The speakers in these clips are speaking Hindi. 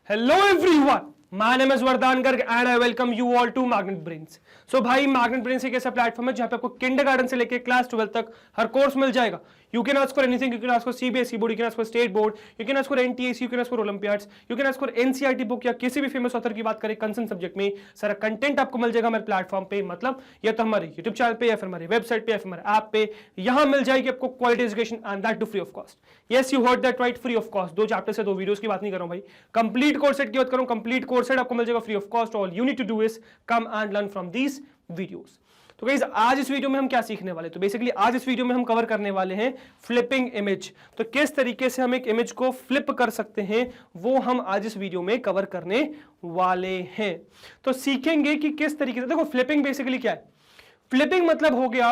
Hello everyone, my name is Vardhan Garg and I welcome you all to Magnet Brains. So भाई Magnet Brains एक ऐसा प्लेटफॉर्म है जहाँ पे आपको किंडरगार्टन से लेके क्लास 12 तक हर कोर्स मिल जाएगा. You can ask for anything. You can ask for CBSE board, you can ask for state board, you can ask for NTSE, you can ask for Olympiads, you can ask for NCERT book या किसी भी फेमस ऑथर की बात करें कंसर्न सब्जेक्ट में सारा कंटेंट आपको मिल जाएगा हमारे प्लेटफॉर्म पे. मतलब या तो हमारे यूट्यूब चैनल पे या फिर हमारी वेबसाइट पे या फिर हमारे ऐप पे यहाँ मिल जाएगी आपको quality education and that too free of cost. Yes you heard that right, free of cost. 2 chapter से 2 वीडियोस की बात नहीं कर रहा हूँ भाई, कंप्लीट कोर्स सेट की बात करूँ. कंप्लीट कोर्स सेट आपको मिल जाएगा free of cost. All you need to do is come and learn from these videos. तो गाइस आज इस वीडियो में हम क्या सीखने वाले, तो बेसिकली आज इस वीडियो में हम कवर करने वाले हैं फ्लिपिंग इमेज. तो किस तरीके से हम एक इमेज को फ्लिप कर सकते हैं वो हम आज इस वीडियो में कवर करने वाले हैं. तो सीखेंगे कि किस तरीके से. देखो फ्लिपिंग बेसिकली क्या है. फ्लिपिंग मतलब हो गया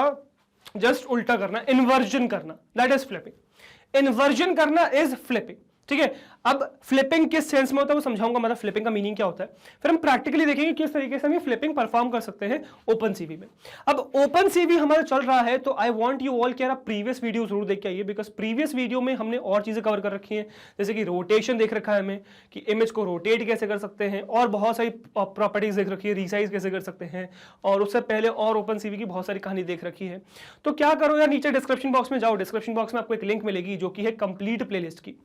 जस्ट उल्टा करना, इन्वर्जन करना, दैट इज फ्लिपिंग. इन्वर्जन करना इज फ्लिपिंग. ठीक है, अब फ्लिपिंग किस सेंस में होता है वो समझाऊंगा, मतलब फ्लिपिंग का मीनिंग क्या होता है. फिर हम प्रैक्टिकली देखेंगे किस तरीके से हम ये फ्लिपिंग परफॉर्म कर सकते हैं ओपन सीवी में. अब ओपन सीवी हमारा चल रहा है तो आई वांट यू ऑल कि प्रीवियस वीडियो जरूर देख के आइए, बिकॉज प्रीवियस वीडियो में हमने और चीजें कवर कर रखी हैं, जैसे कि रोटेशन देख रखा है हमें कि इमेज को रोटेट कैसे कर सकते हैं, और बहुत सारी प्रॉपर्टीज देख रखी है, रिसाइज कैसे कर सकते हैं, और उससे पहले और ओपन सीवी की बहुत सारी कहानी देख रखी है. तो क्या करो यार, नीचे डिस्क्रिप्शन बॉक्स में जाओ. डिस्क्रिप्शन बॉक्स में आपको एक लिंक मिलेगी जो कि है कंप्लीट प्लेलिस्ट की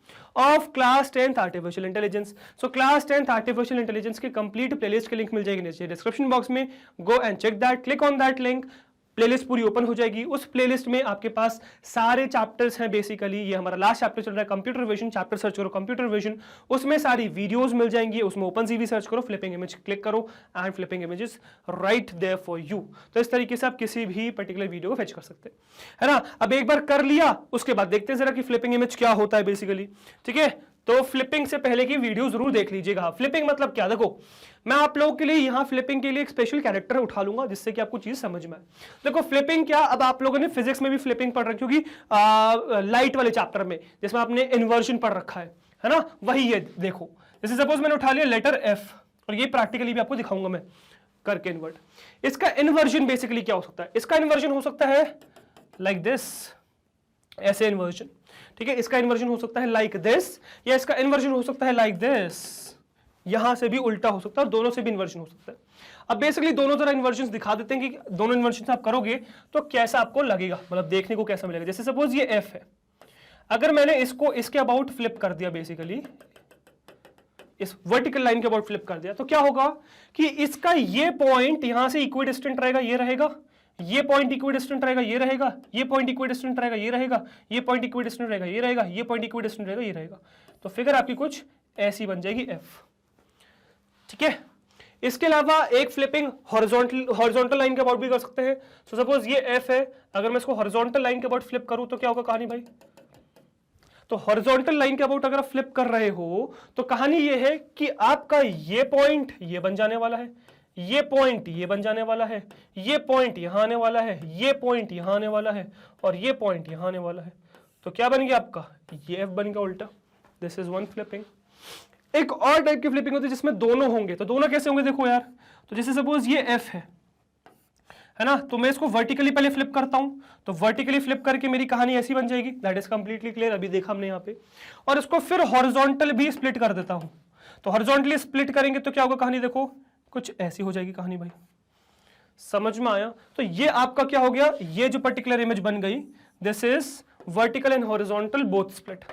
of class 10th artificial intelligence. So class 10th artificial intelligence के कंप्लीट प्लेलिस्ट के लिंक मिल जाएगी नीचे डिस्क्रिप्शन बॉक्स में. Go and check that, click on that link, playlist पूरी ओपन हो जाएगी. उस प्लेलिस्ट में आपके पास सारे चैप्टर्स हैं. बेसिकली ये हमारा लास्ट चैप्टर चल रहा है कंप्यूटर विजन. चैप्टर सर्च करो कंप्यूटर विजन, उसमें सारी वीडियोस मिल जाएंगी. उसमें ओपन सीवी सर्च करो, फ्लिपिंग इमेज क्लिक करो and flipping image is right there for you. तो इस तरीके से आप किसी भी पर्टिकुलर वीडियो को फेच कर सकते हैं, है ना. अब एक बार कर लिया उसके बाद देखते हैं जरा कि फ्लिपिंग इमेज क्या होता है बेसिकली. ठीक है, तो फ्लिपिंग से पहले की वीडियो जरूर देख लीजिएगा. फ्लिपिंग मतलब क्या, देखो मैं आप लोगों के लिए यहाँ फ्लिपिंग के लिए एक स्पेशल कैरेक्टर उठा लूंगा जिससे कि आपको चीज समझ में आए. देखो फ्लिपिंग क्या, अब आप लोगों ने फिजिक्स में भी फ्लिपिंग पढ़ रखी होगी लाइट वाले चैप्टर में, जिसमें आपने इन्वर्जन पढ़ रखा है ना. वही है. देखो जैसे सपोज मैंने उठा लिया लेटर एफ, और ये प्रैक्टिकली भी आपको दिखाऊंगा मैं करके इन्वर्ट. इसका इन्वर्जन बेसिकली क्या हो सकता है. इसका इन्वर्जन हो सकता है लाइक दिस, ऐसे इन्वर्जन. ठीक है, इसका इन्वर्जन हो सकता है लाइक दिस, या इसका इन्वर्जन हो सकता है लाइक दिस. यहां से भी उल्टा हो सकता है, और दोनों से भी इन्वर्जन हो सकता है. अब बेसिकली दोनों तरह इन्वर्जन दिखा देते हैं कि दोनों इन्वर्जन आप करोगे तो कैसा आपको लगेगा, मतलब देखने को कैसा मिलेगा. जैसे सपोज ये एफ है, अगर मैंने इसको इसके अबाउट फ्लिप कर दिया, बेसिकली इस वर्टिकल लाइन के अबाउट फ्लिप कर दिया, तो क्या होगा कि इसका ये पॉइंट यहां से इक्विडिस्टेंट रहेगा, ये रहेगा. ये पॉइंट इक्विडिस्टेंट रहेगा, ये रहेगा. ये पॉइंट इक्विडिस्टेंट रहेगा, ये रहेगा. ये पॉइंट इक्विडिस्टेंट रहेगा, ये रहेगा. ये पॉइंट इक्विडिस्टेंट रहेगा, ये रहेगा. तो फिगर आपकी कुछ ऐसी बन जाएगी एफ. ठीक है, इसके अलावा एक फ्लिपिंग हॉरिजॉन्टल लाइन के अबाउट भी कर सकते हैं. सो सपोज ये एफ है, अगर मैं इसको हॉरिजॉन्टल लाइन के अबाउट फ्लिप करूं तो क्या होगा कहानी भाई. तो हॉरिजॉन्टल लाइन के अबाउट अगर आप फ्लिप कर रहे हो तो कहानी ये है कि आपका ये पॉइंट ये बन जाने वाला है, ये पॉइंट ये बन जाने वाला है, ये पॉइंट यहां आने वाला है, ये पॉइंट यहां आने वाला है, और ये पॉइंट यहां आने वाला है. तो क्या बन गया आपका, ये एफ बन गया उल्टा. This is one flipping. एक और टाइप की फ्लिपिंग होती है जिसमें दोनों होंगे. तो दोनों कैसे होंगे देखो यार. तो जैसे सपोज ये एफ है ना, तो मैं इसको वर्टिकली पहले फ्लिप करता हूं, तो वर्टिकली फ्लिप करके मेरी कहानी ऐसी बन जाएगी. दैट इज कंप्लीटली क्लियर, अभी देखा हमने यहाँ पे. और इसको फिर हॉरिजॉन्टल भी स्प्लिट कर देता हूं. तो हॉरिजॉन्टली स्प्लिट करेंगे तो क्या होगा कहानी, देखो कुछ ऐसी हो जाएगी कहानी भाई. समझ में आया. तो ये आपका क्या हो गया, ये जो पर्टिकुलर इमेज बन गई, this is vertical and horizontal both split.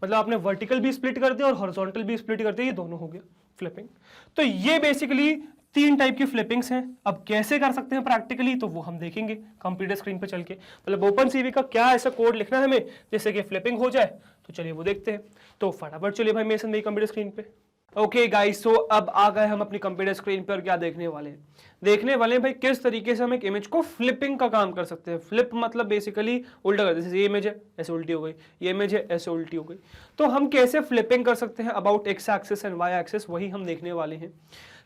मतलब आपने वर्टिकल भी स्प्लिट कर दिया और हॉरिजॉन्टल भी स्प्लिट कर दिया, ये दोनों हो गया फ्लिपिंग. तो ये बेसिकली 3 टाइप की फ्लिपिंग्स हैं. अब कैसे कर सकते हैं प्रैक्टिकली तो वो हम देखेंगे कंप्यूटर स्क्रीन पे चल के. मतलब ओपन सीवी का क्या ऐसा कोड लिखना है हमें जिससे कि फ्लिपिंग हो जाए. तो चलिए वो देखते हैं. तो फटाफट चलिए भाई मेरे कंप्यूटर स्क्रीन पे. ओके गाइस, सो अब आ गए हम अपनी कंप्यूटर स्क्रीन पर. क्या देखने वाले हैं, देखने वाले हैं भाई किस तरीके से हम एक इमेज को फ्लिपिंग का काम कर सकते हैं. फ्लिप मतलब बेसिकली उल्टा कर, जैसे ये इमेज है ऐसे उल्टी हो गई, ये इमेज है ऐसे उल्टी हो गई. तो हम कैसे फ्लिपिंग कर सकते हैं about X axis and Y axis, वही हम देखने वाले हैं.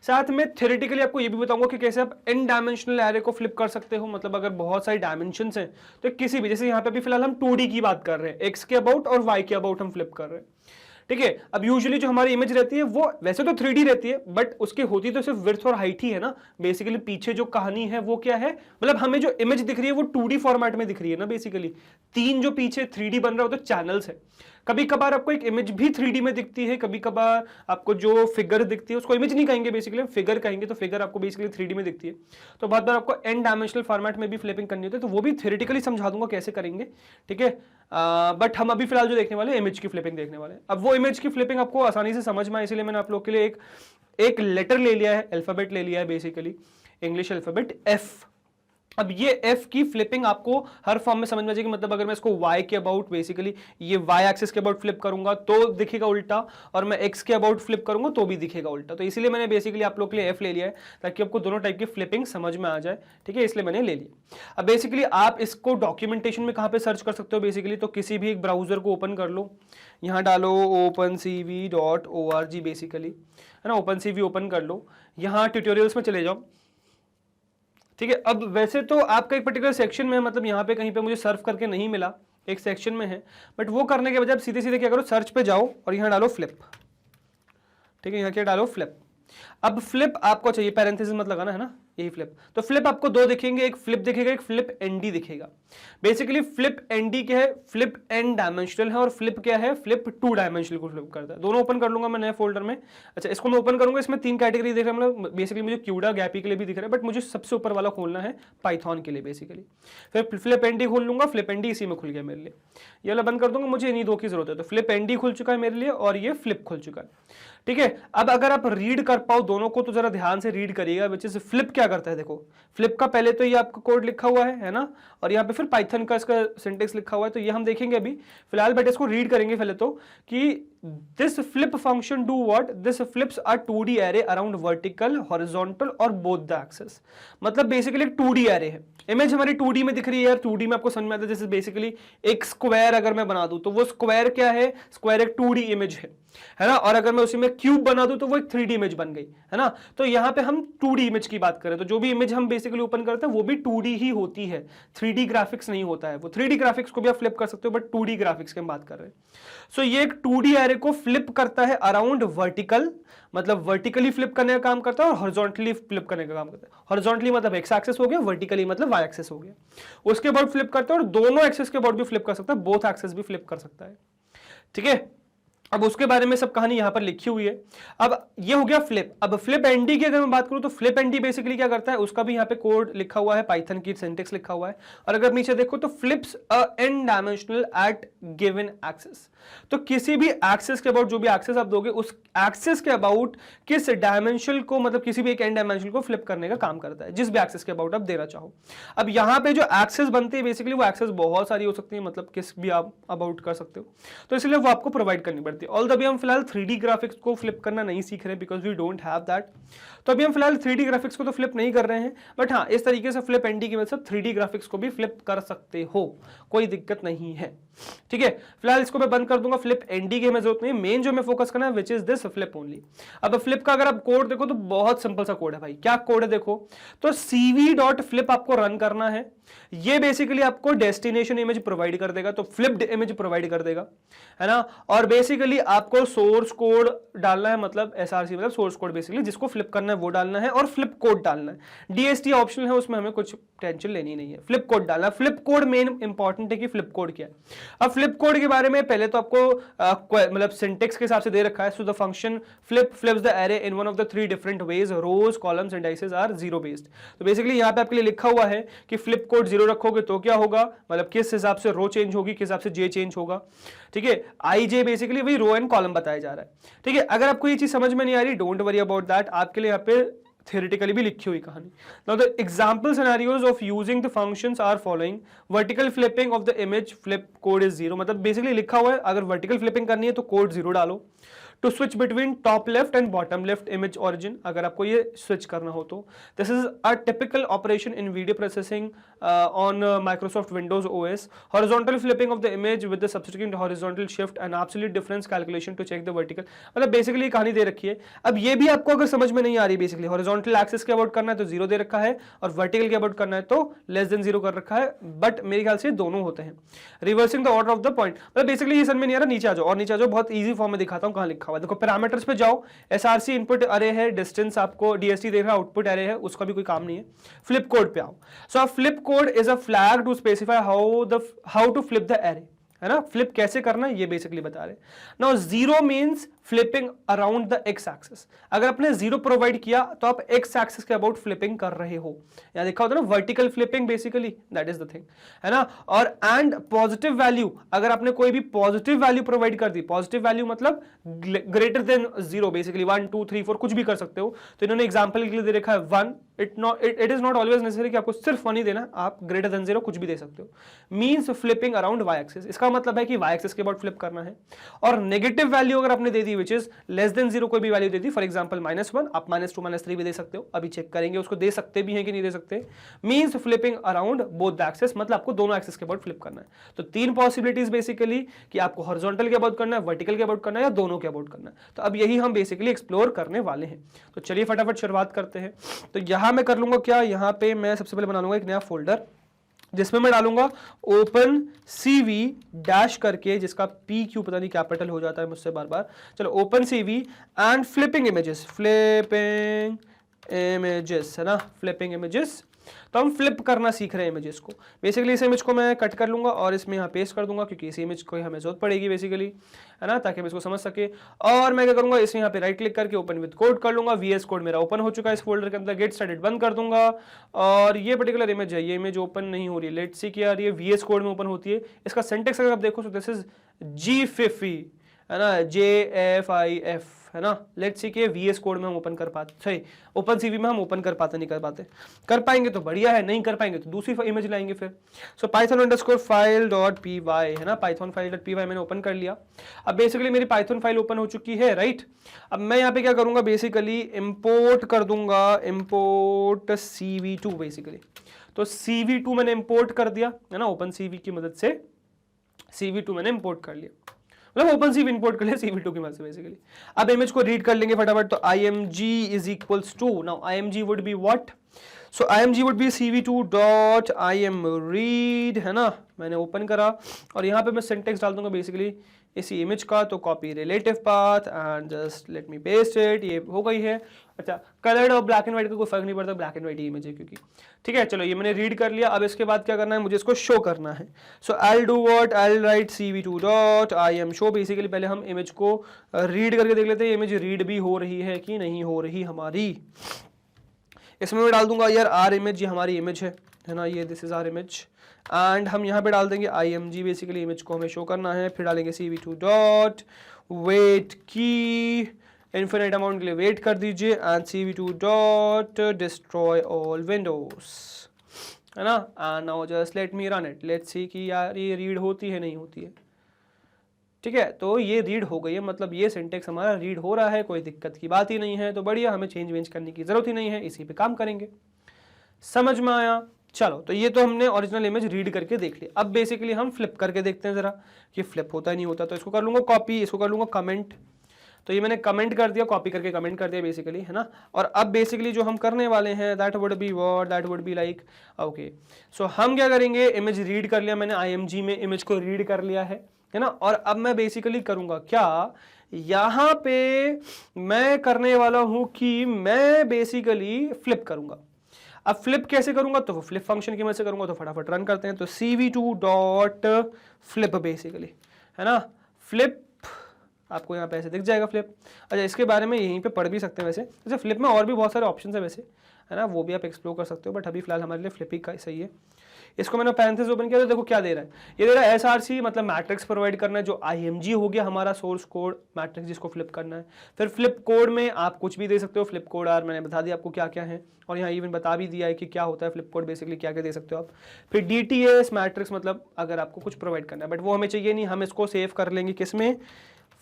साथ में थ्योरेटिकली आपको ये भी बताऊंगा कि कैसे आप इन डायमेंशनल एरे को फ्लिप कर सकते हो. मतलब अगर बहुत सारी डायमेंशंस हैं तो किसी भी, जैसे यहाँ पे भी फिलहाल हम 2D की बात कर रहे हैं, एक्स के अबाउट और वाई के अबाउट हम फ्लिप कर रहे हैं. ठीक है, अब यूजुअली जो हमारी इमेज रहती है वो वैसे तो 3D रहती है, बट उसकी होती तो सिर्फ विड्थ और हाइट ही है ना. बेसिकली पीछे जो कहानी है वो क्या है, मतलब हमें जो इमेज दिख रही है वो 2D फॉर्मेट में दिख रही है ना. बेसिकली 3 जो पीछे 3D बन रहा है वो तो चैनल्स है. कभी कभार आपको एक इमेज भी 3D में दिखती है, कभी कभार आपको जो फिगर दिखती है उसको इमेज नहीं कहेंगे, बेसिकली फिगर कहेंगे, तो फिगर आपको बेसिकली 3D में दिखती है। तो बहुत बार आपको n डायमेंशनल फॉर्मेट में भी फ्लिपिंग करनी होती है, तो वो भी थ्योरेटिकली समझा दूंगा कैसे करेंगे, ठीक है। बट हम अभी फिलहाल जो देखने वाले इमेज की फ्लिपिंग देखने वाले हैं। अब वो इमेज की फ्लिपिंग आपको आसानी से समझ में आए, इसलिए मैंने आप लोग के लिए एक लेटर ले लिया है, अल्फाबेट ले लिया है, बेसिकली इंग्लिश अल्फाबेट F। अब ये F की फ्लिपिंग आपको हर फॉर्म में समझ में आ जाएगी। मतलब अगर मैं इसको Y के अबाउट, बेसिकली ये Y एक्सिस के अबाउट फ्लिप करूंगा तो दिखेगा उल्टा, और मैं X के अबाउट फ्लिप करूंगा तो भी दिखेगा उल्टा। तो इसीलिए मैंने बेसिकली आप लोग के लिए F ले लिया है ताकि आपको दोनों टाइप की फ्लिपिंग समझ में आ जाए, ठीक है, इसलिए मैंने ले लिया। अब बेसिकली आप इसको डॉक्यूमेंटेशन में कहाँ पे सर्च कर सकते हो, बेसिकली तो किसी भी एक ब्राउजर को ओपन कर लो, यहाँ डालो opencv.org बेसिकली, है ना, opencv ओपन कर लो, यहाँ ट्यूटोरियल्स में चले जाओ, ठीक है। अब वैसे तो आपका एक पर्टिकुलर सेक्शन में, मतलब यहाँ पे कहीं पे मुझे सर्व करके नहीं मिला, एक सेक्शन में है, बट वो करने के बजाय आप सीधे सीधे क्या करो, सर्च पे जाओ और यहाँ डालो फ्लिप, ठीक है, यहाँ क्या डालो फ्लिप। अब फ्लिप आपको चाहिए, पैरेंथेसिस मत लगाना, है ना, यही फ्लिप। तो फ्लिप आपको दो दिखेंगे, एक फ्लिप दिखेगा, एक फ्लिप एनडी दिखेगा। बेसिकली फ्लिप एनडी क्या है, फ्लिप एन डायमेंशनल है, और फ्लिप क्या है, फ्लिप 2 डायमेंशनल को फ्लिप करता है। दोनों ओपन कर लूंगा मैं नए फोल्डर में। अच्छा, इसको मैं ओपन करूंगा, इसमें 3 कैटेगरी देख रहा है, मतलब बेसिकली मुझे क्यूडा गैपी के लिए भी दिख रहा है, बट मुझे सबसे ऊपर वाला खोलना है पाइथन के लिए बेसिकली। फिर फ्लिप एनडी खोल लूंगा, फ्लिप एनडी इसी में खुल गया मेरे लिए, ये वाला बंद कर दूंगा, मुझे इन्हीं दो की जरूरत है। तो फ्लिप एनडी खुल चुका है मेरे लिए और ये फ्लिप खुल चुका है, ठीक है। अब अगर आप रीड कर पाओ दोनों को तो जरा ध्यान से रीड करिएगा। विच इज फ्लिप क्या करता है, देखो फ्लिप का पहले तो ये आपका कोड लिखा हुआ है ना, और यहाँ पे फिर पाइथन का इसका सिंटेक्स लिखा हुआ है, तो ये हम देखेंगे अभी फिलहाल, बट इसको रीड करेंगे पहले तो कि this flip function do what, this flips are 2D array around vertical, horizontal और बोथ द एक्सिस। मतलब बेसिकली एक 2D एरे है, इमेज हमारी 2D में दिख रही है यार, 2D में आपको समझ में आता है। जैसे बेसिकली एक स्क्वायर अगर मैं बना दूं तो वो स्क्वायर क्या है, स्क्वायर एक 2D इमेज है ना, और अगर मैं उसी में क्यूब बना दूं तो वो एक 3D इमेज बन गई, है ना। तो यहाँ पे हम 2D इमेज की बात करें तो जो भी इमेज हम बेसिकली ओपन करते हैं वो भी 2D ही होती है, 3D ग्राफिक्स नहीं होता है। वो 3D ग्राफिक्स को भी आप फ्लिप कर सकते हो, बट 2D ग्राफिक्स की हम बात कर रहे हैं। सो ये एक 2D एरे को फ्लिप करता है अराउंड वर्टिकल, मतलब वर्टिकली फ्लिप करने का काम करता है, और हॉरिजॉन्टली फ्लिप करने का काम करता है। हॉरिजॉन्टली मतलब एक्स एक्सिस हो गया, वर्टिकली मतलब वाई एक्सिस हो गया, उसके बाद फ्लिप करता है, और दोनों एक्सिस के बाद भी फ्लिप कर सकता है, बोथ एक्सिस भी फ्लिप कर सकता है, ठीक है। अब उसके बारे में सब कहानी यहां पर लिखी हुई है। अब ये हो गया फ्लिप। अब फ्लिप एनडी की अगर मैं बात करूं तो फ्लिप एनडी बेसिकली क्या करता है, उसका भी यहां पे कोड लिखा हुआ है, पाइथन की सिंटेक्स लिखा हुआ है, और अगर नीचे देखो तो flips a n dimensional at given axis. तो किसी भी एक्सिस के अबाउट, जो भी एक्सिस आप दोगे उस एक्सिस के अबाउट किस डायमेंशन को, मतलब किसी भी एक n डायमेंशन को फ्लिप करने का काम करता है, जिस भी एक्सिस के अबाउट आप देना चाहो। अब यहां पे जो एक्सिस बनती है बेसिकली वो एक्सिस बहुत सारी हो सकती है, मतलब किस भी आप अबाउट कर सकते हो, तो इसलिए वो आपको प्रोवाइड करनी पड़ती है। ऑल द अभी हम फिलहाल 3D ग्राफिक्स को फ्लिप करना नहीं सीख रहे because we don't have that. तो अभी हम फिलहाल 3D ग्राफिक्स को तो फ्लिप नहीं कर रहे हैं, बट हाँ इस तरीके से फ्लिप एनडी की मदद से 3D ग्राफिक्स को भी फ्लिप कर सकते हो, कोई दिक्कत नहीं है, ठीक है। फिलहाल इसको मैं बंद कर दूंगा, फ्लिप एनडी की हमें जरूरत नहीं है, मेन जो हमें फोकस करना है which is this flip only. अब फ्लिप का अगर आप कोड देखो तो बहुत सिंपल सा कोड है भाई। क्या कोड है देखो, तो cv.flip आपको रन करना है, ये बेसिकली आपको डेस्टिनेशन इमेज प्रोवाइड कर देगा, तो फ्लिप्ड इमेज प्रोवाइड कर देगा, है ना। और बेसिकली आपको सोर्स कोड डालना है, मतलब एसआरसी मतलब सोर्स कोड बेसिकली जिसको फ्लिप करना है वो डालना है, और फ्लिप कोड डालना है। डीएसटी ऑप्शनल है, उसमें हमें कुछ टेंशन लेनी नहीं है, फ्लिप कोड डालना है। फ्लिप कोड मेन इंपॉर्टेंट है कि फ्लिप कोड क्या है। अब फ्लिप कोड के बारे में पहले तो आपको मतलब सिंटेक्स के हिसाब से दे रखा है। So the function flip flips the array in one of the 3 different ways, rows columns and indices are zero based. तो बेसिकली यहाँ पे आपके लिए लिखा हुआ है कि फ्लिप कोड 0 रखोगे तो क्या होगा, मतलब किस हिसाब से रो चेंज होगी, किस हिसाब से जे चेंज होगा, ठीक है। आई जे बेसिकली वही रो एंड कॉलम बताया जा रहा है, ठीक है। अगर आपको ये चीज समझ में नहीं आ रही, डोंट वरी अबाउट दैट, आपके लिए यहाँ पे theoretically भी लिखी हुई कहानी। Now the example scenarios of using the functions are following. Vertical flipping of the image, flip code is 0, मतलब basically लिखा हुआ है अगर vertical flipping करनी है तो कोड 0 डालो। To switch between top left and bottom left image origin, अगर आपको ये switch करना हो तो this is a typical operation in video processing on Microsoft Windows OS. Horizontal flipping of the image with the subsequent horizontal shift and absolute difference calculation to check the vertical, मतलब बेसिकली कहानी दे रखी है। अब ये भी आपको अगर समझ में नहीं आ रही, बेसिकली हॉरिजॉन्टल एक्सिस के अबाउट करना है तो 0 दे रखा है, और वर्टिकल के अबाउट करना है तो लेस देन 0 कर रखा है, बट मेरे ख्याल से दोनों होते हैं। Reversing the order of the point, मतलब बेसिकली ये समझ में नहीं आ रहा, नीचे आ जाओ, और नीचे आ जाओ, बहुत ईजी फॉर्म में दिखाता हूँ कहाँ लिखा हुआ है। देखो पैरामीटर्स पे जाओ, एसआरसी इनपुट अरे है, डिस्टेंस आपको डीएसटी देख रहा है, आउटपुट अरे है, उसका भी कोई काम नहीं है। फ्लिप कोड पे आओ। So flip code is a flag to specify how to flip the array. है ना। फ्लिप कैसे करना है ये बेसिकली बता रहे हैं। Now zero means flipping around the X axis. अगर आपने जीरो प्रोवाइड किया तो आप एक्स एक्सिस के अबाउट फ्लिपिंग कर रहे हो। यहां देखा होता है ना vertical flipping, basically that is the thing, है ना। और एंड पॉजिटिव वैल्यू, अगर आपने कोई भी पॉजिटिव वैल्यू प्रोवाइड कर दी, पॉजिटिव वैल्यू मतलब ग्रेटर देन जीरो, बेसिकली 1 2 3 4 कुछ भी कर सकते हो। तो इन्होंने एग्जांपल के लिए दे रखा है 1, it is not always necessary कि आपको सिर्फ 1 ही देना, आप ग्रेटर देन जीरो कुछ भी दे सकते हो। Means flipping around Y axis, इसका मतलब है कि वाई एक्सिस के अबाउट फ्लिप करना है। और नेगेटिव वैल्यू अगर आपने दे दी which is less than zero, कोई भी वैल्यू दे दी, फॉर एग्जांपल -1, आप -2 -3 भी दे सकते हो, अभी चेक करेंगे उसको दे सकते भी हैं कि नहीं दे सकते। Means flipping around both the axis, मतलब आपको दोनों एक्सिस के अबाउट फ्लिप करना है। तो 3 पॉसिबिलिटीज बेसिकली कि आपको हॉरिजॉन्टल के अबाउट करना है, वर्टिकल के अबाउट करना है, या दोनों के अबाउट करना है। तो अब यही हम बेसिकली एक्सप्लोर करने वाले हैं। तो चलिए फटाफट शुरुआत करते हैं। तो यहां मैं कर लूंगा क्या, यहां पे मैं सबसे पहले बना लूंगा एक नया फोल्डर जिसमें मैं डालूंगा ओपन सीवी डैश करके, जिसका पी क्यू पता नहीं कैपिटल हो जाता है मुझसे बार बार। चलो open CV and flipping images, flipping images, है ना, फ्लिपिंग इमेजेस। तो हम फ्लिप करना सीख रहे हैं इमेजेस को। बेसिकली इस इमेज को मैं कट कर लूंगा और इसमें यहाँ पेस्ट कर दूंगा, क्योंकि इस इमेज को हमें जरूरत पड़ेगी बेसिकली, है ना, ताकि हम इसको समझ सके। और मैं क्या करूंगा, इसमें यहाँ पे राइट क्लिक करके ओपन विद कोड कर लूंगा। वीएस कोड मेरा ओपन हो चुका है इस फोल्डर के अंदर, गेट स्टार्टेड बंद कर दूंगा। और ये पर्टिकुलर इमेज है, ये इमेज ओपन नहीं हो रही है, लेट्स सी क्या आ रही है, वीएस कोड में ओपन होती है। इसका सिंटेक्स अगर आप देखो तो दिस इज GFIFI, है ना, JFIF, है ना। लेट्स सी के वीएस कोड में हम ओपन कर पाते, सही ओपन सीवी में हम ओपन कर पाते नहीं कर पाते, कर पाएंगे तो बढ़िया है, नहीं कर पाएंगे तो दूसरी इमेज लाएंगे फिर। सो python_file.py, है ना, python file.py मैंने ओपन कर लिया। अब बेसिकली मेरी पाइथन फाइल ओपन हो चुकी है, राइट। अब मैं यहाँ पे क्या करूंगा, बेसिकली इंपोर्ट कर दूंगा, इंपोर्ट CV2 बेसिकली। तो CV2 मैंने इंपोर्ट कर दिया, है ना, ओपन सीवी की मदद से CV2 मैंने इंपोर्ट कर लिया, मतलब ओपन सीवी इंपोर्ट कर लिया CV2 की मदद से बेसिकली। अब इमेज को रीड कर लेंगे फटाफट। तो img is equals to, now img would be what, so img would be CV2.imread, है ना। मैंने ओपन करा और यहाँ पे मैं सिंटेक्स डाल दूंगा बेसिकली इसी इमेज का। तो copy relative path and just let me paste it, ये हो गई है। अच्छा, कलर्ड और ब्लैक एंड व्हाइट का कोई फर्क नहीं पड़ता, ब्लैक एंड व्हाइट इमेज है क्योंकि, ठीक है। चलो ये मैंने रीड कर लिया। अब इसके बाद क्या करना है, मुझे इसको शो करना है। So I do what, I write CV2.ImShow। Basically पहले हम इमेज को रीड करके देख लेते हैं, इमेज रीड भी हो रही है कि नहीं हो रही हमारी। इसमें मैं डाल दूंगा यार आर इमेज, ये हमारी इमेज है ना, ये this is our image. And हम यहाँ पे डाल देंगे img, बेसिकली इमेज को हमें शो करना है। फिर डालेंगे CV2.wait की, इन्फिनिट अमाउंट के लिए वेट कर दीजिए, एंड CV2.destroy all windows, है ना। And now just let me run it, let's see कि यार ये रीड होती है नहीं होती है, ठीक है। तो ये रीड हो गई है, मतलब ये सिंटेक्स हमारा रीड हो रहा है, कोई दिक्कत की बात ही नहीं है। तो बढ़िया, हमें चेंज वेंज करने की जरूरत ही नहीं है, इसी पे काम करेंगे। समझ में आया। चलो, तो ये तो हमने ओरिजिनल इमेज रीड करके देख लिया। अब बेसिकली हम फ्लिप करके देखते हैं जरा कि फ्लिप होता है नहीं होता। तो इसको कर लूंगा कॉपी, इसको कर लूंगा कमेंट। तो ये मैंने कमेंट कर दिया, कॉपी करके कमेंट कर दिया बेसिकली, है ना। और अब बेसिकली जो हम करने वाले हैं that would be what, that would be like, okay. So हम क्या करेंगे, इमेज रीड कर लिया मैंने, img में इमेज को रीड कर लिया है ना। और अब मैं बेसिकली करूंगा क्या, यहां पे मैं करने वाला हूं कि मैं बेसिकली फ्लिप करूंगा। अब फ्लिप कैसे करूंगा, तो वो फ्लिप फंक्शन की मदद से करूंगा। तो फटाफट रन करते हैं। तो CV2.flip बेसिकली, है ना, फ्लिप, आपको यहाँ पे ऐसे दिख जाएगा फ्लिप। अच्छा, इसके बारे में यहीं पे पढ़ भी सकते हैं वैसे। अच्छा, फ्लिप में और भी बहुत सारे ऑप्शन है वैसे, है ना, वो भी आप एक्सप्लोर कर सकते हो, बट अभी फिलहाल हमारे लिए फ्लिप ही का सही है। इसको मैंने पैरेंथेसिस ओपन किया तो देखो क्या दे रहा है, ये दे रहा है SRC, मतलब मैट्रिक्स प्रोवाइड करना है, जो img हो गया हमारा सोर्स कोड मैट्रिक्स जिसको फ्लिप करना है। फिर फ्लिप कोड में आप कुछ भी दे सकते हो, फ्लिप कोड आर मैंने बता दिया आपको क्या क्या है, और यहाँ इवन बता भी दिया है कि क्या होता है फ्लिप कोड, बेसिकली क्या क्या दे सकते हो आप। फिर DTS मैट्रिक्स, मतलब अगर आपको कुछ प्रोवाइड करना है, बट वो हमें चाहिए नहीं, हम इसको सेव कर लेंगे किसमें,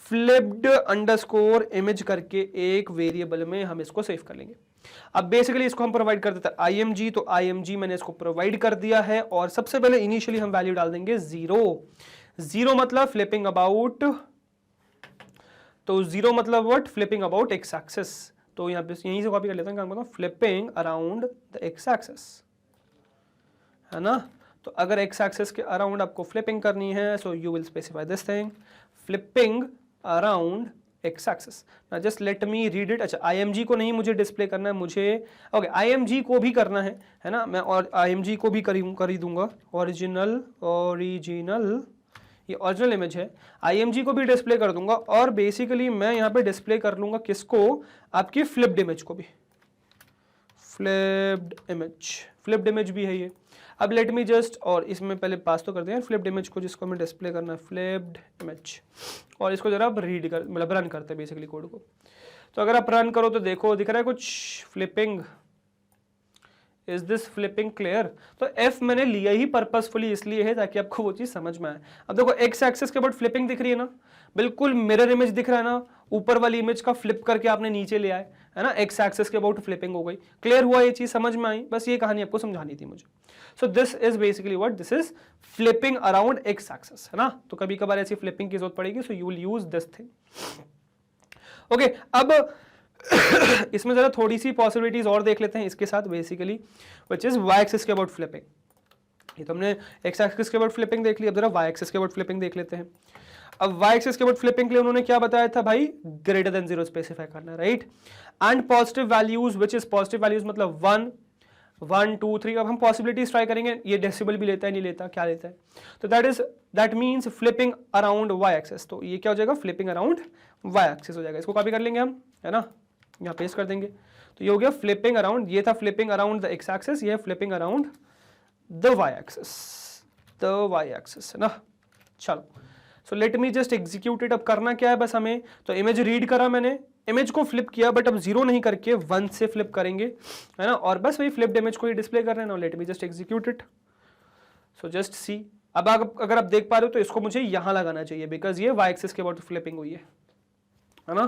flipped_image करके एक वेरिएबल में हम इसको सेव कर लेंगे। अब बेसिकली इसको हम प्रोवाइड कर देते हैं img, तो img मैंने इसको प्रोवाइड कर दिया है। और सबसे पहले इनिशियली हम वैल्यू डाल देंगे 0 मतलब फ्लिपिंग अबाउट, तो 0 मतलब what, flipping about X axis. तो यहाँ पे यहीं से कॉपी कर लेता हूँ, flipping around the X axis, है ना। तो अगर एक्स एक्सिस के अराउंड आपको फ्लिपिंग करनी है, so you will specify this thing, flipping around X axis. ना just let me read it. अच्छा, img को नहीं मुझे डिस्प्ले करना है, मुझे ओके img को भी करना है ना। मैं और img को भी कर ही दूंगा, ओरिजिनल ये ओरिजिनल इमेज है, IMG को भी डिस्प्ले कर दूंगा और बेसिकली मैं यहाँ पे डिस्प्ले कर लूंगा किसको, आपकी फ्लिप्ड इमेज को भी, फ्लिप्ड इमेज भी है ये। अब लेट मी जस्ट, और इसमें पहले पास तो कर दें फ्लिप्ड इमेज को, जिसको हमें डिस्प्ले करना है फ्लिप्ड इमेज, और इसको जरा आप रीड कर, मतलब रन करते हैं बेसिकली कोड को। तो अगर आप रन करो तो देखो दिख रहा है कुछ flipping, is this flipping clear? तो F मैंने लिया ही पर्पसफुली इसलिए है ताकि आपको वो चीज समझ में आए। अब देखो एक्स एक्सिस के बाद फ्लिपिंग दिख रही है ना, बिल्कुल मिरर इमेज दिख रहा है ना, ऊपर वाली इमेज का फ्लिप करके आपने नीचे ले आए, है ना, एक्स एक्सिस के अबाउट फ्लिपिंग हो गई। क्लियर हुआ, ये चीज समझ में आई, बस ये कहानी आपको समझानी थी मुझे। सो this is basically what, this is flipping around X axis, है ना। तो कभी कभार ऐसी फ्लिपिंग की जरूरत पड़ेगी, सो you will use this thing. Okay, अब इसमें जरा थोड़ी सी पॉसिबिलिटीज और देख लेते हैं इसके साथ basically, which is Y axis के अबाउट फ्लिपिंग। ये तो हमने एक्स एक्सिस के अबाउट फ्लिपिंग देख ली, अब जरा वाई एक्सिस के अबाउट फ्लिपिंग देख लेते हैं। अब वाई एक्सिस के अबाउट फ्लिपिंग के लिए उन्होंने क्या बताया था भाई, ग्रेटर देन 0 स्पेसिफाई करना, right. And positive values, which is positive values मतलब 1 1 2 3। अब हम पॉसिबिलिटीज ट्राई करेंगे, ये डेसिबल भी लेता है नहीं लेता, क्या लेता है, तो that means flipping around Y axis. तो ये क्या हो जाएगा, फ्लिपिंग अराउंड वाई एक्सिस हो जाएगा। इसको कॉपी कर लेंगे हम, है ना, यहाँ पेस्ट कर देंगे। तो ये हो गया फ्लिपिंग अराउंड, ये था flipping around the X axis, ये flipping around the Y axis, है ना। चलो, so let me just execute it. अब करना क्या है बस हमें, तो इमेज रीड करा मैंने, इमेज को फ्लिप किया, बट अब 0 नहीं करके 1 से फ्लिप करेंगे, है ना, और बस वही फ्लिप्ड इमेज को ही डिस्प्ले कर रहे हैं ना। Late me just execute it. So just see, अब अगर आप देख पा रहे हो तो इसको मुझे यहां लगाना चाहिए, बिकॉज ये वाई एक्सिस के अबाउट फ्लिपिंग हुई है ना।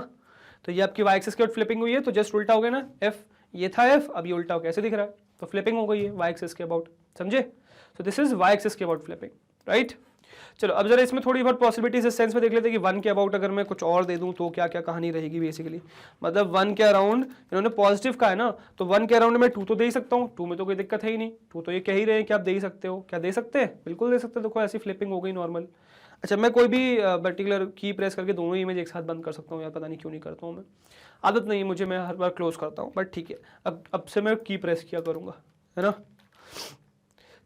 तो ये आपकी वाई एक्सिस के अबाउट फ्लिपिंग हुई है, तो जस्ट उल्टा हो गया ना, F ये था F, अब ये उल्टा हो कैसे दिख रहा है, तो फ्लिपिंग हो गई है वाई एक्सिस के अबाउट, समझे। So this is Y axis के अबाउट फ्लिपिंग, राइट। चलो अब जरा इसमें थोड़ी बहुत पॉसिबिलिटीज इस सेंस में देख लेते हैं कि 1 के अबाउट अगर मैं कुछ और दे दूं तो क्या क्या कहानी रहेगी बेसिकली। मतलब 1 के अराउंड इन्होंने पॉजिटिव का है ना, तो 1 के अराउंड मैं 2 तो दे ही सकता हूँ, 2 में तो कोई दिक्कत है ही नहीं, 2 तो ये कह ही रहे हैं कि आप दे ही सकते हो, क्या दे सकते हैं, बिल्कुल दे सकते हैं। देखो ऐसी फ्लिपिंग हो गई नॉर्मल। अच्छा, मैं कोई भी पर्टिकुलर की प्रेस करके दोनों इमेज एक साथ बंद कर सकता हूँ, यार पता नहीं क्यों नहीं करता हूँ मैं, आदत नहीं है मुझे, मैं हर बार क्लोज करता हूँ, बट ठीक है, अब से मैं की प्रेस किया करूँगा, है ना।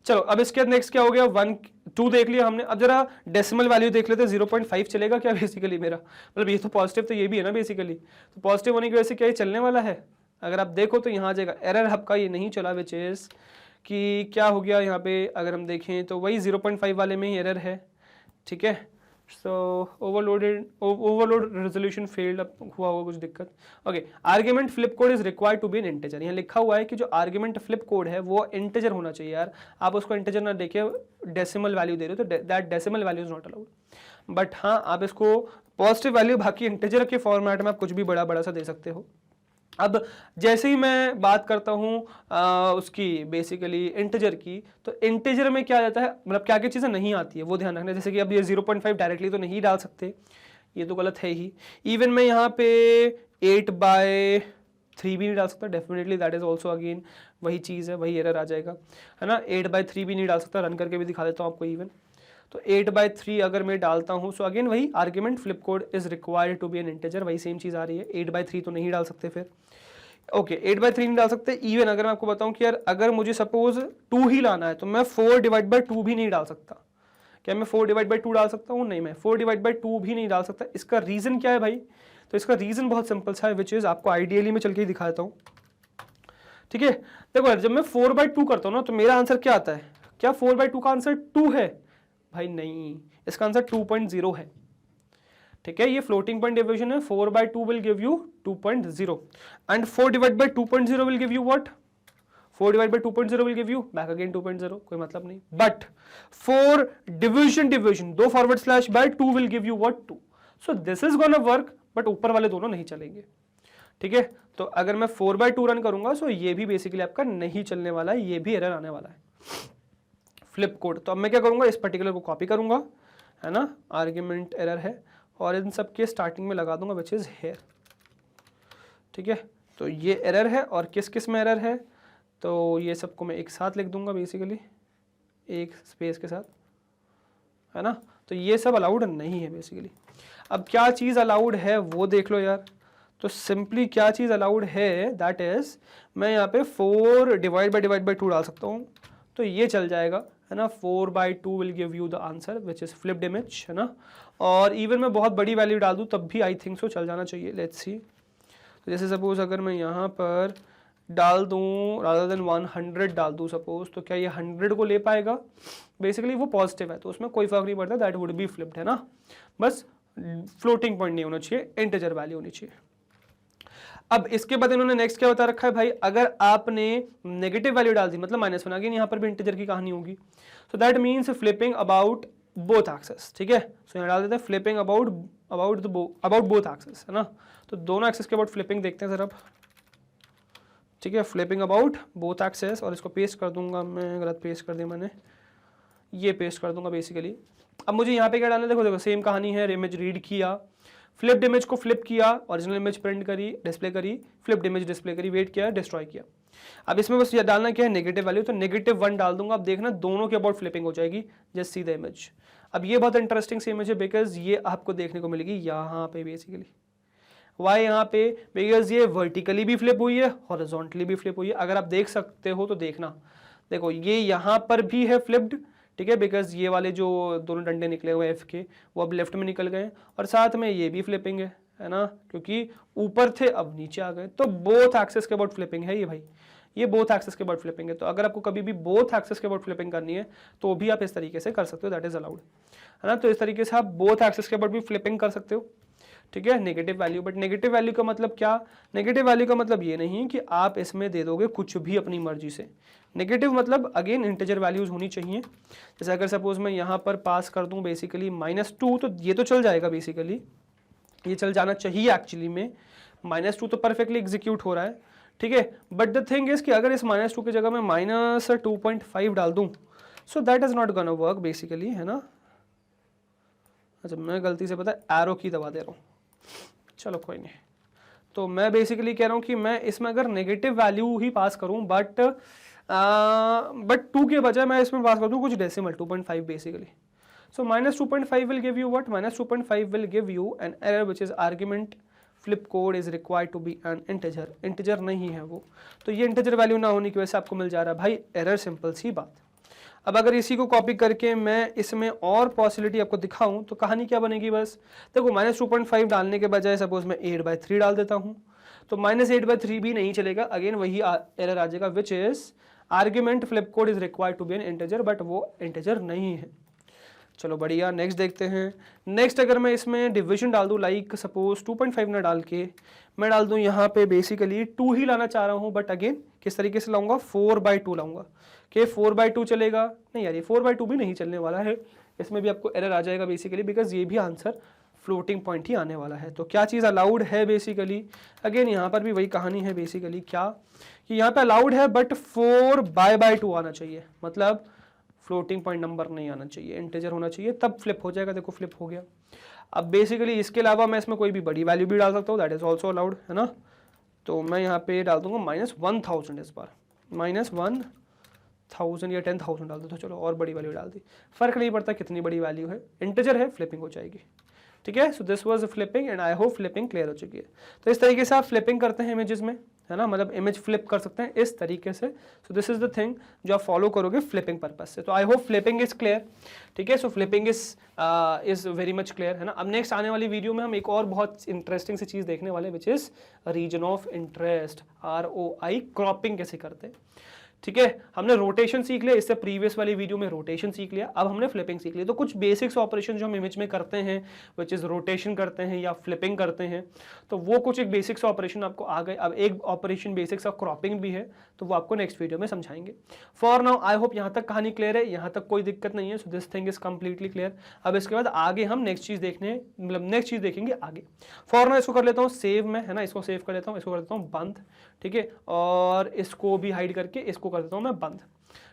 चलो अब इसके बाद नेक्स्ट क्या हो गया, 1 2 देख लिया हमने। अब जरा डेसिमल वैल्यू देख लेते हैं, 0.5 चलेगा क्या बेसिकली मेरा, मतलब ये तो पॉजिटिव तो ये भी है ना बेसिकली, तो पॉजिटिव होने की वजह से क्या ये चलने वाला है। अगर आप देखो तो यहाँ आ जाएगा एरर, आपका ये नहीं चला, विच इज कि क्या हो गया यहाँ पे, अगर हम देखें तो वही 0.5 वाले में ही एरर है, ठीक है। सो ओवरलोड रेजोल्यूशन फेल्ड, हुआ होगा कुछ दिक्कत। Okay, argument flip code is required to be an integer. यहाँ लिखा हुआ है कि जो आर्ग्यूमेंट फ्लिप कोड है वो इंटीजर होना चाहिए यार, आप उसको इंटीजर ना देखे डेसिमल वैल्यू दे रहे हो, तो that decimal value is not allowed. But हाँ, आप इसको पॉजिटिव वैल्यू बाकी इंटीजर के फॉर्मेट में आप कुछ भी बड़ा बड़ा सा दे सकते हो। अब जैसे ही मैं बात करता हूँ उसकी बेसिकली इंटीजर की, तो इंटीजर में क्या जाता है, मतलब क्या क्या चीज़ें नहीं आती है वो ध्यान रखना। जैसे कि अब ये 0.5 डायरेक्टली तो नहीं डाल सकते, ये तो गलत है ही। इवन मैं यहाँ पे 8/3 भी नहीं डाल सकता, definitely that is also again वही चीज़ है, वही एरर आ जाएगा, है ना। 8/3 भी नहीं डाल सकता, रन करके भी दिखा देता हूँ आपको इवन। तो 8/3 अगर मैं डालता हूँ, सो अगेन वही argument flip code is required to be an integer, वही सेम चीज़ आ रही है। 8/3 तो नहीं डाल सकते फिर, ओके 8/3 नहीं डाल सकते। इवन अगर मैं आपको बताऊं कि यार अगर मुझे सपोज 2 ही लाना है, तो मैं 4/2 भी नहीं डाल सकता। क्या मैं 4/2 डाल सकता हूँ? नहीं, मैं 4/2 भी नहीं डाल सकता। इसका रीजन क्या है भाई? तो इसका रीजन बहुत सिंपल सा है, विच इज आपको आइडियली में चल के ही दिखा देता हूँ, ठीक है। देखो यार, जब मैं 4/2 करता हूँ ना, तो मेरा आंसर क्या आता है? क्या 4/2 का आंसर 2 है? भाई नहीं, इसका आंसर 2.0 है, ठीक है। ये फ्लोटिंग पॉइंट डिवीजन है, 4/2 will give you 2.0 and 4/2.0 will give you what? 4/2.0 will give you back again 2.0, कोई मतलब नहीं। But 4 division 2 forward slash by 2 will give you what? 2। So this is gonna work, but ऊपर वाले दोनों नहीं चलेंगे, ठीक है। तो अगर मैं 4/2 रन करूंगा, सो ये भी बेसिकली आपका नहीं चलने वाला है, ये भी एरर आने वाला है फ्लिप कोड। तो अब मैं क्या करूंगा, इस पर्टिकुलर को कॉपी करूंगा, है ना, आर्ग्यूमेंट एरर है, और इन सब के स्टार्टिंग में लगा दूंगा विच इज हेयर, ठीक है। तो ये एरर है, और किस किस में एरर है, तो ये सबको मैं एक साथ लिख दूंगा बेसिकली, एक स्पेस के साथ, है ना। तो ये सब अलाउड नहीं है बेसिकली। अब क्या चीज़ अलाउड है वो देख लो यार। तो सिंपली क्या चीज़ अलाउड है, दैट इज मैं यहाँ पे 4/2 डाल सकता हूँ, तो ये चल जाएगा, है ना। 4/2 will give you the answer which is flipped image, है ना। और इवन मैं बहुत बड़ी वैल्यू डाल दूँ तब भी आई थिंक सो चल जाना चाहिए। लेट्स सी, तो जैसे सपोज अगर मैं यहाँ पर डाल दूँ रादर देन 100 डाल दूँ सपोज, तो क्या ये 100 को ले पाएगा? बेसिकली वो पॉजिटिव है तो उसमें कोई फर्क नहीं पड़ता, दैट वुड बी फ्लिप्ड, है ना। बस फ्लोटिंग पॉइंट नहीं होना चाहिए, इंटीजर वैल्यू होनी चाहिए। अब इसके बाद इन्होंने नेक्स्ट क्या बता रखा है भाई, अगर आपने नेगेटिव वैल्यू डाल दी मतलब -1, अगेन यहाँ पर भी इंटीजर की कहानी होगी। So that means flipping about both axes, ठीक है। सो यहाँ डाल देते हैं फ्लिपिंग अबाउट बोथ एक्सेस, है ना। तो दोनों एक्सेस के अबाउट फ्लिपिंग देखते हैं सर अब, ठीक है। फ्लिपिंग अबाउट बोथ एक्सेस, और इसको पेस्ट कर दूंगा मैं, गलत पेस्ट कर दिया मैंने, ये पेस्ट कर दूंगा बेसिकली। अब मुझे यहाँ पे क्या डालना है, देखो सेम कहानी है, इमेज रीड किया, फ्लिप्ड इमेज को फ्लिप किया, ओरिजिनल इमेज प्रिंट करी, डिस्प्ले करी, फ्लिप्ड इमेज डिस्प्ले करी, वेट किया, डिस्ट्रॉय किया। अब इसमें बस ये डालना क्या है, नेगेटिव वैल्यू, तो -1 डाल दूंगा। अब देखना दोनों के अबाउट फ्लिपिंग हो जाएगी, जस्ट सी द इमेज। अब ये बहुत इंटरेस्टिंग सी इमेज है बिकॉज ये आपको देखने को मिलेगी यहाँ पे बेसिकली। वाई यहाँ पे? बिकॉज ये वर्टिकली भी फ्लिप हुई है, हॉरिजॉन्टली भी फ्लिप हुई है। अगर आप देख सकते हो तो देखना, देखो ये यहाँ पर भी है फ्लिप्ड, ठीक है, बिकॉज ये वाले जो दोनों डंडे निकले हुए एफ के वो अब लेफ्ट में निकल गए, और साथ में ये भी फ्लिपिंग है ना, क्योंकि ऊपर थे अब नीचे आ गए। तो बोथ एक्सेस के अबाउट फ्लिपिंग है ये भाई, ये बोथ एक्सेस के अबाउट फ्लिपिंग है। तो अगर आपको कभी भी बोथ एक्सेस के अबाउट फ्लिपिंग करनी है तो भी आप इस तरीके से कर सकते हो, दैट इज अलाउड, है ना। तो इस तरीके से आप बोथ एक्सेस के अबाउट भी फ्लिपिंग कर सकते हो, ठीक है, negative value. But negative value का मतलब क्या? नेगेटिव वैल्यू का मतलब ये नहीं कि आप इसमें दे दोगे कुछ भी अपनी मर्जी से। नेगेटिव मतलब अगेन इंटीजर वैल्यूज होनी चाहिए। जैसे अगर सपोज मैं यहाँ पर पास कर दूं बेसिकली -2, तो ये तो चल जाएगा बेसिकली, ये चल जाना चाहिए एक्चुअली में। -2 तो परफेक्टली एग्जीक्यूट हो रहा है, ठीक है। बट द थिंग इज कि अगर इस -2 की जगह मैं -2.5 डाल दूं, so that is not gonna work basically, है ना। अच्छा मैं गलती से पता है एरो की दबा दे रहा हूँ, चलो कोई नहीं। तो मैं बेसिकली कह रहा हूँ कि मैं इसमें अगर नेगेटिव वैल्यू ही पास करूँ बट 2 के बजाय मैं इसमें पास कर दूँ कुछ decimal 2.5 basically. So -2.5 will give you what? -2.5 will give you an error which is argument flip code is required to be an integer. Integer नहीं है वो, तो ये इंटीजर वैल्यू ना होने की वजह से आपको मिल जा रहा है भाई एरर, सिंपल सी बात। अब अगर इसी को कॉपी करके मैं इसमें और पॉसिबिलिटी आपको दिखाऊं तो कहानी क्या बनेगी? बस देखो -2.5 डालने के बजाय सपोज मैं 8/3 डाल देता हूं, तो -8/3 भी नहीं चलेगा, अगेन वही एरर आ जाएगा which is argument flip code is required to be an integer, but वो इंटीजर नहीं है। चलो बढ़िया, नेक्स्ट देखते हैं। नेक्स्ट अगर मैं इसमें डिविजन डाल दूं, लाइक सपोज 2.5 ना डाल के मैं डाल दूं यहाँ पे बेसिकली 2 ही लाना चाह रहा हूँ, बट अगेन किस तरीके से लाऊंगा? 4/2 लाऊंगा। कि 4/2 चलेगा? नहीं यार, ये 4/2 भी नहीं चलने वाला है, इसमें भी आपको एरर आ जाएगा बेसिकली, बिकॉज ये भी आंसर फ्लोटिंग पॉइंट ही आने वाला है। तो क्या चीज़ अलाउड है बेसिकली? अगेन यहाँ पर भी वही कहानी है बेसिकली, क्या कि यहाँ पे अलाउड है बट 4/2 आना चाहिए, मतलब फ्लोटिंग पॉइंट नंबर नहीं आना चाहिए, इंटीजर होना चाहिए, तब फ्लिप हो जाएगा। देखो फ्लिप हो गया। अब बेसिकली इसके अलावा मैं इसमें कोई भी बड़ी वैल्यू भी डाल सकता हूँ, दैट इज ऑल्सो अलाउड, है ना। तो मैं यहाँ पे डाल दूंगा -1000 इस बार, -1000 या 10,000 डाल दो, तो चलो और बड़ी वैल्यू डाल दी, फर्क नहीं पड़ता कितनी बड़ी वैल्यू है, इंटीजर है, फ्लिपिंग हो जाएगी, ठीक है। So this was flipping and I hope flipping clear हो चुकी है। तो इस तरीके से आप फ्लिपिंग करते हैं इमेजेस में, है ना, मतलब इमेज फ्लिप कर सकते हैं इस तरीके से। So this is the thing जो आप फॉलो करोगे फ्लिपिंग पर्पस से। तो I hope flipping is clear, ठीक है। So flipping is very much clear, है ना। अब नेक्स्ट आने वाली वीडियो में हम एक और बहुत इंटरेस्टिंग सी चीज़ देखने वाले which is region of interest, ROI, cropping कैसे करते हैं, ठीक है। हमने रोटेशन सीख लिया, इससे प्रीवियस वाली वीडियो में रोटेशन सीख लिया, अब हमने फ्लिपिंग सीख लिया। तो कुछ बेसिक्स ऑपरेशन जो हम इमेज में करते हैं विच इज रोटेशन करते हैं या फ्लिपिंग करते हैं, तो वो कुछ एक बेसिक्स ऑपरेशन आपको आ गए। अब एक ऑपरेशन बेसिक्स ऑफ क्रॉपिंग भी है, तो वो आपको नेक्स्ट वीडियो में समझाएंगे। फॉर नाउ आई होप यहाँ तक कहानी क्लियर है, यहाँ तक कोई दिक्कत नहीं है। So this thing is completely clear. अब इसके बाद आगे हम नेक्स्ट चीज़ देखेंगे आगे। फॉर नाउ इसको कर लेता हूँ सेव में, है ना, इसको सेव कर लेता हूँ, इसको कर देता हूँ बंद, ठीक है, और इसको भी हाइड करके इसको कर देता हूँ मैं बंद,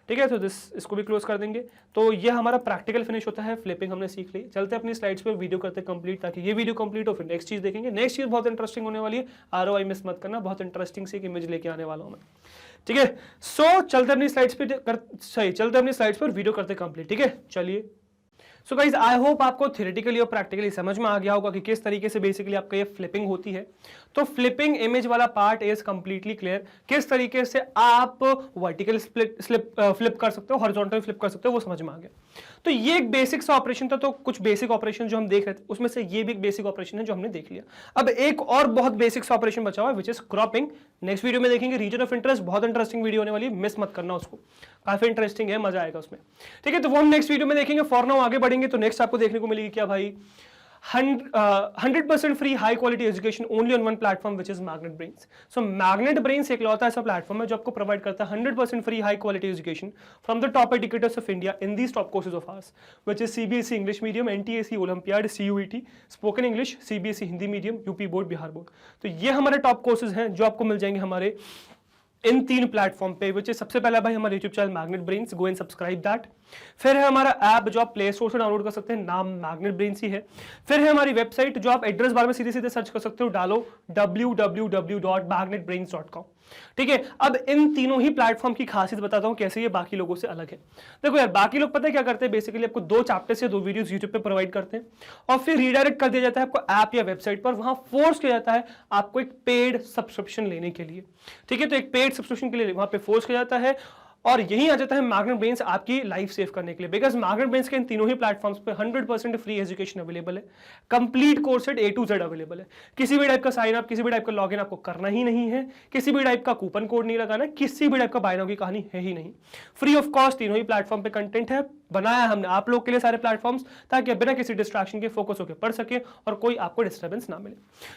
ठीक है। तो इसको भी क्लोज कर देंगे। तो ये हमारा प्रैक्टिकल फिनिश होता है, फ्लिपिंग हमने सीख ली। चलते हैं अपनी स्लाइड्स पे, वीडियो करते कंप्लीट, ताकि ये वीडियो कंप्लीट हो फिर नेक्स्ट चीज़ देखेंगे। नेक्स्ट चीज़ बहुत इंटरेस्टिंग होने वाली है, ROI मिस मत करना, बहुत इंटरेस्टिंग सी एक इमेज लेके आने वाला हूँ मैं, ठीक है। सो चलते अपनी स्लाइड्स पर वीडियो करते कंप्लीट, ठीक है। चलिए सो गाइज आई होप आपको थ्योरेटिकली और प्रैक्टिकली समझ में आ गया होगा कि किस तरीके से बेसिकली आपका ये फ्लिपिंग होती है। तो फ्लिपिंग इमेज वाला पार्ट इज कंप्लीटली क्लियर, किस तरीके से आप वर्टिकल फ्लिप कर सकते हो, हॉरिजॉन्टल फ्लिप कर सकते हो, वो समझ में आ गया। तो ये एक बेसिक सा ऑपरेशन था, तो कुछ बेसिक ऑपरेशन जो हम देख रहे थे उसमें से ये भी एक बेसिक ऑपरेशन है जो हमने देख लिया। अब एक और बहुत बेसिक सा ऑपरेशन बचा हुआ है which is cropping. Next video में देखेंगे रीजन ऑफ इंटरेस्ट, बहुत इंटरेस्टिंग वीडियो होने वाली है, मिस मत करना उसको, काफी इंटरेस्टिंग है, मजा आएगा उसमें। ठीक है, तो वो हम नेक्स्ट वीडियो में देखेंगे। फॉर नाउ आगे बढ़ेंगे तो नेक्स्ट आपको देखने को मिलेगी क्या भाई, 100% free high quality education only on one platform which is magnet brains. So magnet brains एक लौता ऐसा प्लेटफॉर्म है जो आपको प्रोवाइड करता है 100% free high quality education from the top educators of India in these top courses of ours which is CBSE English medium, NTSE olympiad, CUET, spoken English, CBSE Hindi medium, UP board, Bihar board. तो ये हमारे टॉप कोर्सेज हैं जो आपको मिल जाएंगे हमारे इन 3 प्लेटफॉर्म पे, विच सबसे पहला भाई हमारा YouTube channel magnet brains, go and subscribe that. फिर है हमारा ऐप जो आप प्ले स्टोर से डाउनलोड कर सकते हैं, नाम मैग्नेट ब्रेन्स ही है। फिर है हमारी वेबसाइट जो आप एड्रेस बार में सीधे सीधे सर्च कर सकते हो, डालो www.magnetbrains.com। ठीक है, अब इन तीनों ही प्लेटफॉर्म की खासियत बताता हूं कैसे ये बाकी लोगों से अलग है। देखो यार, बाकी लोग पता है क्या करते हैं, बेसिकली आपको 2 चैप्टर्स या 2 वीडियोस यूट्यूब पे प्रोवाइड करते हैं और फिर रीडायरेक्ट कर दिया जाता है आपको ऐप या वेबसाइट पर, वहां फोर्स किया जाता है आपको एक पेड सब्सक्रिप्शन लेने के लिए। ठीक है, तो एक पेड सब्सक्रिप्शन के लिए वहां पे फोर्स किया जाता है और यही आ जाता है मैग्नेट ब्रेन्स आपकी लाइफ सेव करने के लिए। बिकॉज मैग्नेट ब्रेन्स के इन तीनों ही प्लेटफॉर्म्स पे 100% फ्री एजुकेशन अवेलेबल है, complete course set A to Z available है। किसी भी टाइप का साइन अप, किसी भी टाइप का लॉगिन आपको करना ही नहीं है, किसी भी टाइप का कूपन कोड नहीं लगाना, किसी भी टाइप का बाय नाउ की कहानी है ही नहीं। फ्री ऑफ कॉस्ट तीनों ही प्लेटफॉर्म पे कंटेंट है, बनाया हमने आप लोग के लिए सारे प्लेटफॉर्म्स, ताकि बिना किसी डिस्ट्रैक्शन के फोकस होकर पढ़ सके और कोई आपको डिस्टर्बेंस ना मिले।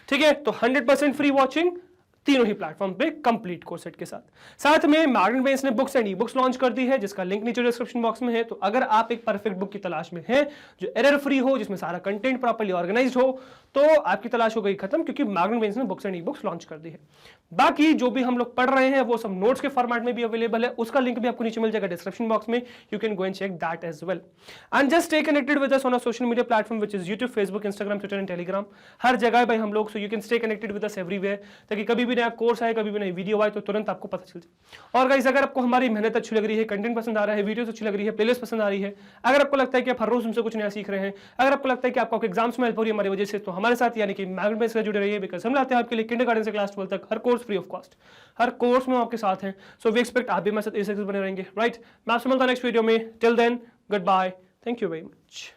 ठीक है, तो 100% फ्री वॉचिंग तीनों ही प्लेटफॉर्म पे कंप्लीट कोर्स सेट के साथ में मैग्नेट ब्रेन्स ने books and e books launch कर दी है, जिसका लिंक नीचे डिस्क्रिप्शन बॉक्स में है। तो अगर आप एक परफेक्ट बुक की तलाश में हैं जो एरर फ्री हो, जिसमें सारा कंटेंट प्रॉपर्ली ऑर्गेनाइज्ड हो, तो आपकी तलाश हो गई खत्म, क्योंकि मैग्नेट ब्रेन्स ने books and e books launch कर दी है। बाकी जो भी हम लोग पढ़ रहे हैं वो सब नोट्स के फॉर्मेट में भी अवेलेबल है, उसका लिंक भी आपको नीचे मिल जाएगा डिस्क्रिप्शन बॉक्स में, you can go and check that as well. And just stay connected with us on a social media platform which is YouTube, Facebook, Instagram, Twitter and Telegram. हर जगह भाई हम लोग, so you can stay connected with us everywhere, ताकि कभी भी नया कोर्स आए, कभी भी नई वीडियो आए तो तुरंत आपको पता चल जाए। और गाइस, अगर आपको हमारी मेहनत अच्छी लग रही है, कंटेंट पसंद आ रहा है, वीडियोस अच्छी लग रही है, प्लेलिस्ट पसंद आ रही है, अगर आपको लगता है कि आप हर रोज हमसे कुछ नया सीख रहे हैं, अगर आपको लगता है कि आपको एग्जाम्स में हेल्प हो रही है हमारी वजह से, तो हमारे साथ यानी कि मैग्नेट ब्रेन्स से जुड़े रहिए। बिकॉज हम लाते हैं आपके लिए किंडरगार्टन से क्लास 12 तक हर कोर्स फ्री ऑफ कॉस्ट, हर कोर्स में आपके साथ हैं। सो वी एक्सपेक्ट आप भी हमारे साथ बने रहेंगे, राइट। मैं आपसे मिलता हूं नेक्स्ट वीडियो में। Till then, goodbye, thank you very much.